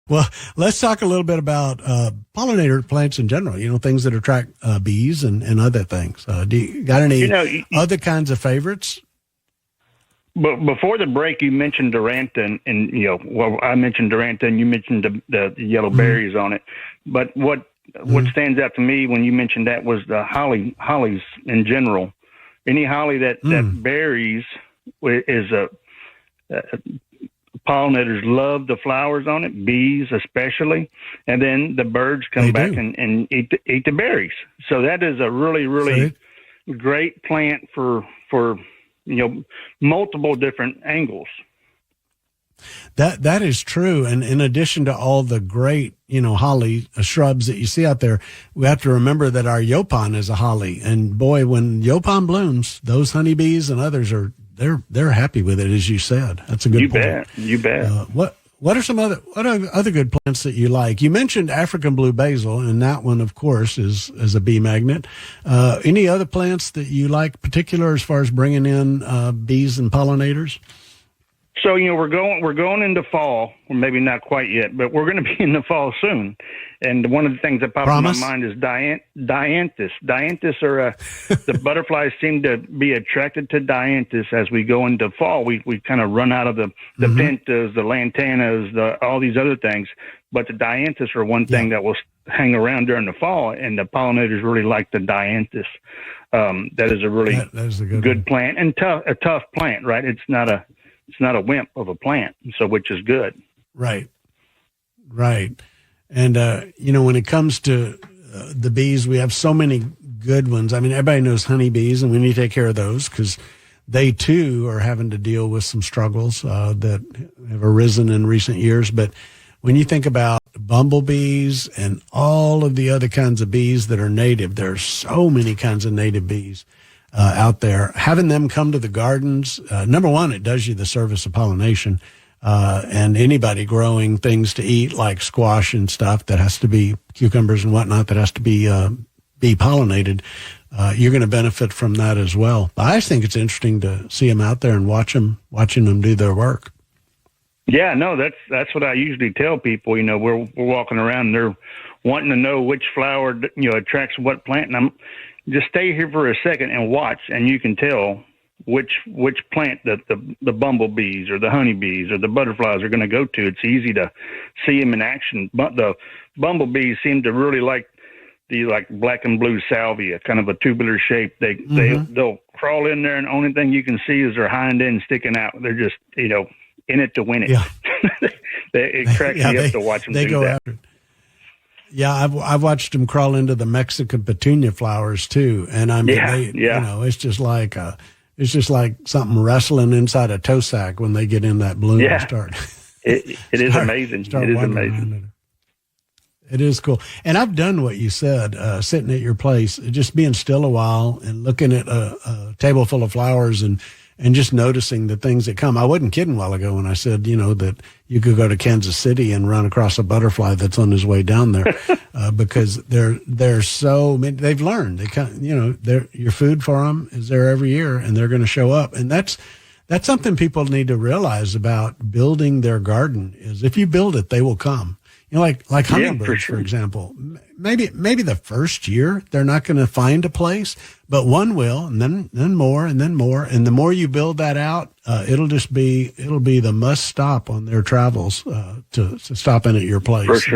Well, let's talk a little bit about pollinator plants in general, things that attract bees and other things. Do you got any other kinds of favorites? But before the break, you mentioned Duranta, and I mentioned Duranta, and you mentioned the yellow berries on it. But what stands out to me when you mentioned that was the hollies in general. Any holly that berries is pollinators love the flowers on it, bees especially, and then the birds come back and eat the berries. So that is a really, really great plant for multiple different angles. That is true. And in addition to all the great, holly shrubs that you see out there, we have to remember that our Yaupon is a holly. And boy, when Yaupon blooms, those honeybees and others they're happy with it, as you said. That's a good point. You bet. What are some other good plants that you like? You mentioned African blue basil, and that one, of course, is a bee magnet. Any other plants that you like particular as far as bringing in bees and pollinators? So we're going into fall, or maybe not quite yet, but we're going to be in the fall soon. And one of the things that pops in my mind is Dianthus. Dianthus the butterflies seem to be attracted to Dianthus as we go into fall. We kind of run out of the pentas, the lantanas, all these other things. But the Dianthus are one thing that will hang around during the fall, and the pollinators really like the Dianthus. That is a really good plant and a tough plant, right? It's not a wimp of a plant, which is good. Right. And, when it comes to the bees, we have so many good ones. I mean, everybody knows honeybees, and we need to take care of those because they, too, are having to deal with some struggles that have arisen in recent years. But when you think about bumblebees and all of the other kinds of bees that are native, there are so many kinds of native bees out there. Having them come to the gardens, number one, it does you the service of pollination. And anybody growing things to eat like squash and stuff that has to be cucumbers and whatnot that has to be pollinated, you're going to benefit from that as well. But I just think it's interesting to see them out there and watching them do their work. Yeah, no, that's what I usually tell people. We're walking around and they're wanting to know which flower attracts what plant, and I'm just stay here for a second and watch, and you can tell which plant that the bumblebees or the honeybees or the butterflies are going to go to. It's easy to see them in action. But the bumblebees seem to really like the black and blue salvia, kind of a tubular shape. They'll crawl in there, and the only thing you can see is their hind end sticking out. They're just in it to win it. Yeah. It cracks me up to watch them do that. After it. Yeah, I've watched them crawl into the Mexican petunia flowers too, and I mean, it's just like something wrestling inside a toe sack when they get in that bloom and start. It is amazing. It is amazing. It is cool, and I've done what you said, sitting at your place, just being still a while and looking at a table full of flowers and just noticing the things that come. I wasn't kidding a while ago when I said, that you could go to Kansas City and run across a butterfly that's on his way down there, because they're so many. They've learned. Your food for them is there every year, and they're going to show up. And that's something people need to realize about building their garden is if you build it, they will come. Like hummingbirds, for example. Maybe the first year they're not going to find a place, but one will, and then more, and then more. And the more you build that out, it'll be the must stop on their travels to stop in at your place.